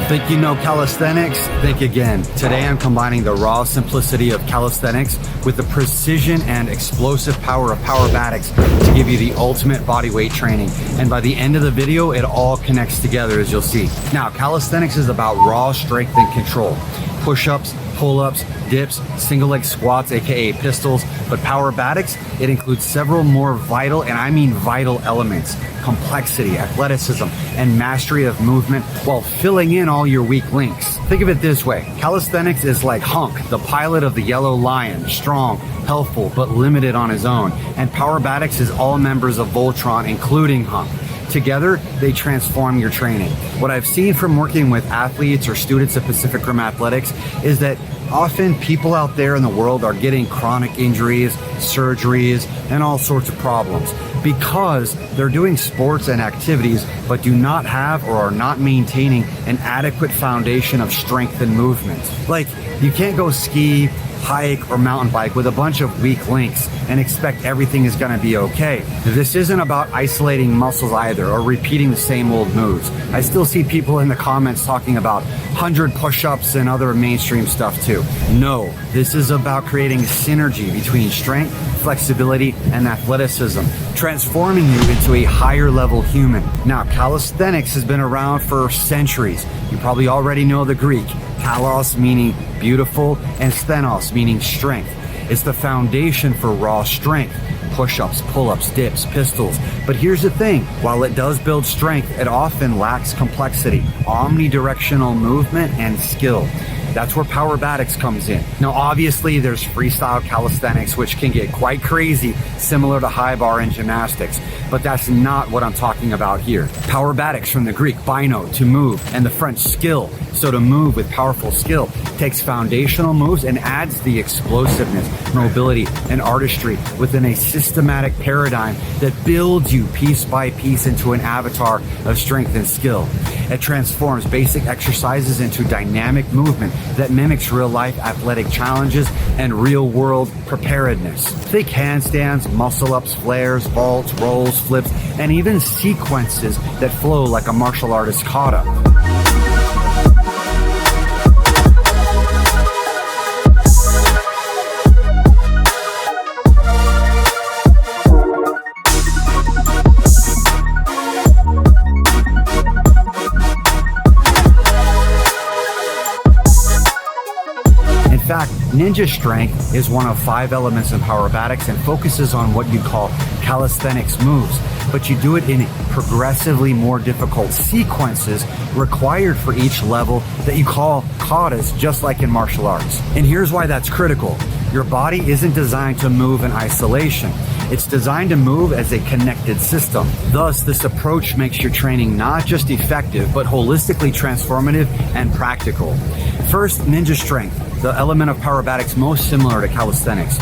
Think you know calisthenics? Think again. Today I'm combining the raw simplicity of calisthenics with the precision and explosive power of Powerbatics to give you the ultimate bodyweight training. And by the end of the video, it all connects together, as you'll see. Now, calisthenics is about raw strength and control. Push-ups, pull-ups, dips, single leg squats, aka pistols, but Powerbatics, it includes several more vital, and I mean vital elements: complexity, athleticism, and mastery of movement while filling in all your weak links. Think of it this way: calisthenics is like Hunk, the pilot of the Yellow Lion, strong, healthful, but limited on his own, and Powerbatics is all members of Voltron, including Hunk. Together, they transform your training. What I've seen from working with athletes or students at Pacific Rim Athletics is that often people out there in the world are getting chronic injuries, surgeries, and all sorts of problems because they're doing sports and activities but do not have or are not maintaining an adequate foundation of strength and movement. Like, you can't go ski, hike, or mountain bike with a bunch of weak links and expect everything is going to be okay. This isn't about isolating muscles either or repeating the same old moves. I still see people in the comments talking about 100 push-ups and other mainstream stuff too. No, this is about creating synergy between strength, flexibility, and athleticism, transforming you into a higher level human. Now, calisthenics has been around for centuries. You probably already know the Greek. Kalos meaning beautiful and sthenos meaning strength. It's the foundation for raw strength. Push-ups, pull-ups, dips, pistols. But here's the thing, while it does build strength, it often lacks complexity, omnidirectional movement, and skill. That's where Powerbatics comes in. Now, obviously, there's freestyle calisthenics, which can get quite crazy, similar to high bar and gymnastics, but that's not what I'm talking about here. Powerbatics, from the Greek bino, to move, and the French skill, so to move with powerful skill, takes foundational moves and adds the explosiveness, mobility, and artistry within a systematic paradigm that builds you piece by piece into an avatar of strength and skill. It transforms basic exercises into dynamic movement that mimics real-life athletic challenges and real-world preparedness. Think handstands, muscle-ups, flares, vaults, rolls, flips, and even sequences that flow like a martial artist kata. In fact, ninja strength is one of 5 elements in Powerbatics and focuses on what you call calisthenics moves, but you do it in progressively more difficult sequences required for each level that you call katas, just like in martial arts. And here's why that's critical. Your body isn't designed to move in isolation. It's designed to move as a connected system. Thus, this approach makes your training not just effective, but holistically transformative and practical. First, ninja strength, the element of Powerbatics most similar to calisthenics.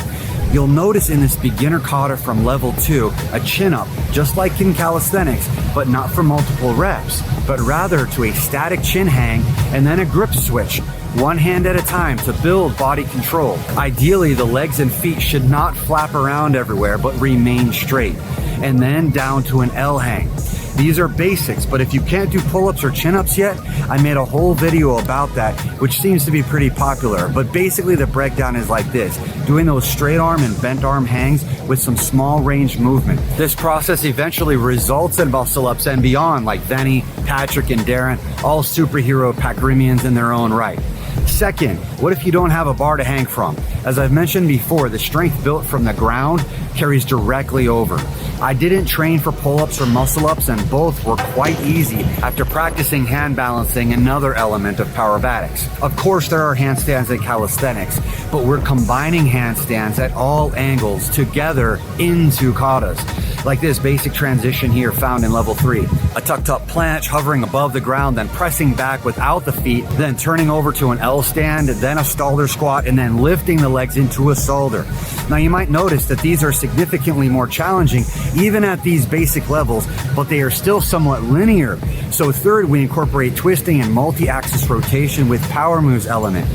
You'll notice in this beginner kata from level 2, a chin up, just like in calisthenics, but not for multiple reps, but rather to a static chin hang and then a grip switch, one hand at a time to build body control. Ideally, the legs and feet should not flap around everywhere, but remain straight, and then down to an L hang. These are basics, but if you can't do pull-ups or chin-ups yet, I made a whole video about that, which seems to be pretty popular. But basically the breakdown is like this: doing those straight arm and bent arm hangs with some small range movement. This process eventually results in muscle-ups and beyond, like Venny, Patrick, and Darren, all superhero Pac-Rimians in their own right. Second, what if you don't have a bar to hang from? As I've mentioned before, the strength built from the ground carries directly over. I didn't train for pull-ups or muscle-ups, and both were quite easy after practicing hand balancing, another element of Powerbatics. Of course, there are handstands and calisthenics, but we're combining handstands at all angles together into katas. Like this basic transition here found in level 3. A tucked up planche hovering above the ground, then pressing back without the feet, then turning over to an L stand, then a stalder squat, and then lifting the legs into a solder. Now you might notice that these are significantly more challenging even at these basic levels, but they are still somewhat linear. So third, we incorporate twisting and multi-axis rotation with power moves element.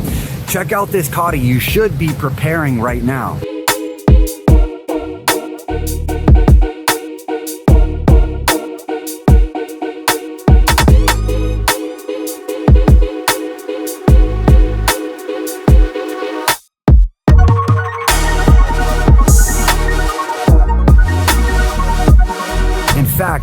Check out this kata you should be preparing right now.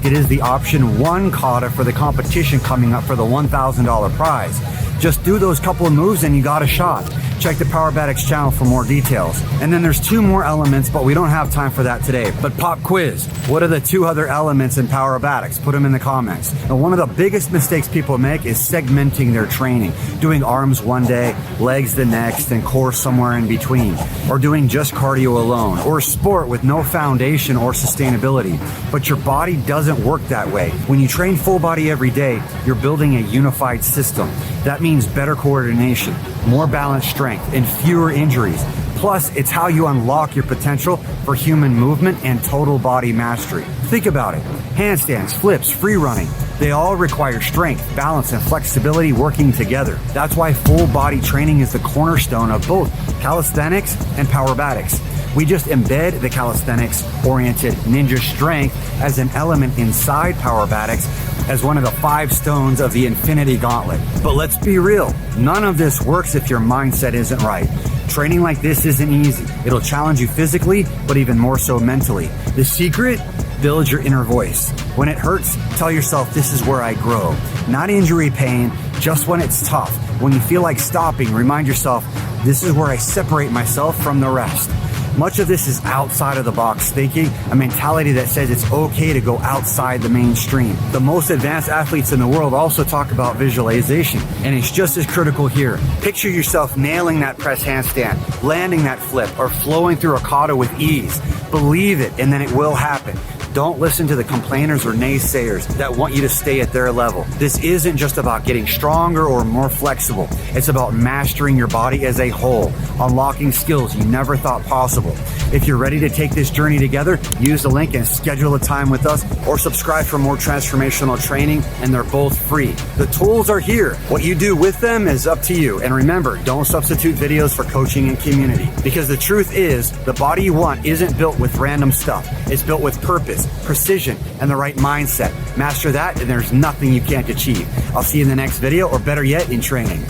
fact, it is the option 1 kata for the competition coming up for the $1,000 prize. Just do those couple of moves and you got a shot. Check the Powerbatics channel for more details. And then there's 2 more elements, but we don't have time for that today. But pop quiz, what are the 2 other elements in Powerbatics? Put them in the comments. Now, one of the biggest mistakes people make is segmenting their training, doing arms one day, legs the next, and core somewhere in between, or doing just cardio alone, or sport with no foundation or sustainability. But your body doesn't work that way. When you train full body every day, you're building a unified system. That means better coordination, more balanced strength, and fewer injuries. Plus, it's how you unlock your potential for human movement and total body mastery. Think about it. Handstands, flips, free running, they all require strength, balance, and flexibility working together. That's why full body training is the cornerstone of both calisthenics and Powerbatics. We just embed the calisthenics-oriented ninja strength as an element inside Powerbatics as one of the 5 stones of the infinity gauntlet. But let's be real, none of this works if your mindset isn't right. Training like this isn't easy. It'll challenge you physically, but even more so mentally. The secret? Build your inner voice. When it hurts, tell yourself this is where I grow. Not injury pain, just when it's tough. When you feel like stopping, remind yourself this is where I separate myself from the rest. Much of this is outside of the box thinking, a mentality that says it's okay to go outside the mainstream. The most advanced athletes in the world also talk about visualization, and it's just as critical here. Picture yourself nailing that press handstand, landing that flip, or flowing through a kata with ease. Believe it, and then it will happen. Don't listen to the complainers or naysayers that want you to stay at their level. This isn't just about getting stronger or more flexible. It's about mastering your body as a whole, unlocking skills you never thought possible. If you're ready to take this journey together, use the link and schedule a time with us, or subscribe for more transformational training, and they're both free. The tools are here. What you do with them is up to you. And remember, don't substitute videos for coaching and community, because the truth is, the body you want isn't built with random stuff. It's built with purpose, precision, and the right mindset. Master that, and there's nothing you can't achieve. I'll see you in the next video, or better yet, in training.